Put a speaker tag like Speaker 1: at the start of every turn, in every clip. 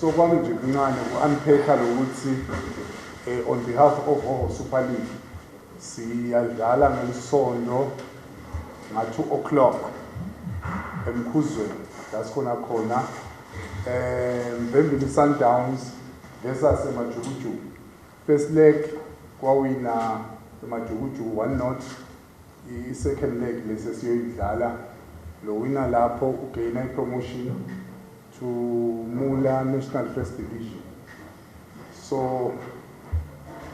Speaker 1: So kwami nje kuncane ku-unpack-a lokuthi on behalf of Super League siyadlala ngelisonto nga-2 o'clock eMkhuzweni la sikhona khona Mvembili Sundowns versus eMajukujuku. First leg kwawina eMajukujuku 1-0. I-second leg lesi siyoyidlala lo winner lapho ugaina i-promotion to Mula National First Division. So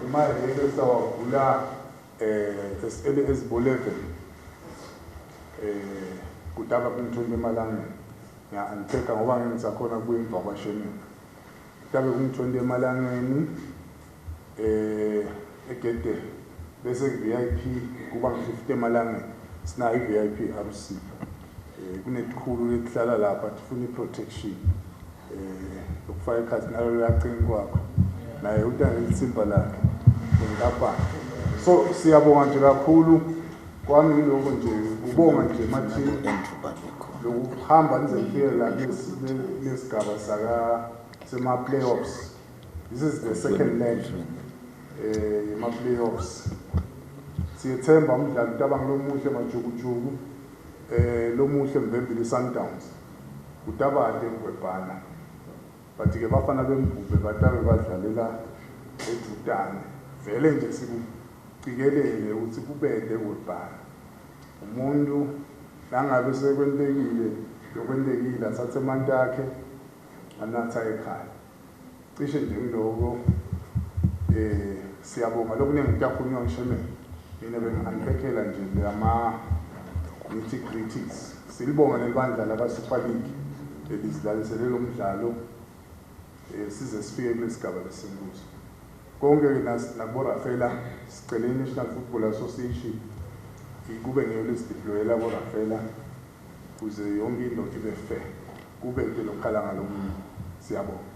Speaker 1: imali yethu sawavula ezibole kudaba kumthombe emalangeni ngiya-unpack-a ngoba ngisakhona kuyimva kwashemini. Kudaba kumthombe emalangeni egede bese VIP kuba ngu-50 emalangeni sinayo i-VIP RC. Kunetikhulu letihlala lapha tifuna i-protection lokufaka ikhathi nalo liyacini kwakho naye utangelithimba lakhe ngapha. So siyabonga nje kakhulu kwami ngiloko nje ubonga nje mathi lokuhamba nizefike la lesigaba sema playoffs. This is the second leg ma playoffs. Siyethemba umdlalo utabanga lomuhle eMajukujuku lomuhle Mvembili Sundowns utabade ngwebhana but ke bafana bembube batabe badlalela eJordani vele nje sikucikelele ukuthi kubede ngwebhana umuntu langabe sekwentekile lokwentekile asathe amanti akhe anatha ekhaya cishe nje ngiloko siyabonga lokuningi kuyakhulunywa ngishemeni mina bengi-unpack-ela nje lama nitty-gritties. Silibonga nebandla laba-Super League elizidlalisele lo mdlalo size sifike kulesigaba lesenkuzo. Konke-ke nakubo-Rafela sicele i-National Football Association kube ngiyo lizideployela abo-Rafela kuze yonke into ibe fair kube into lokhala ngalo muntu. Siyabonga.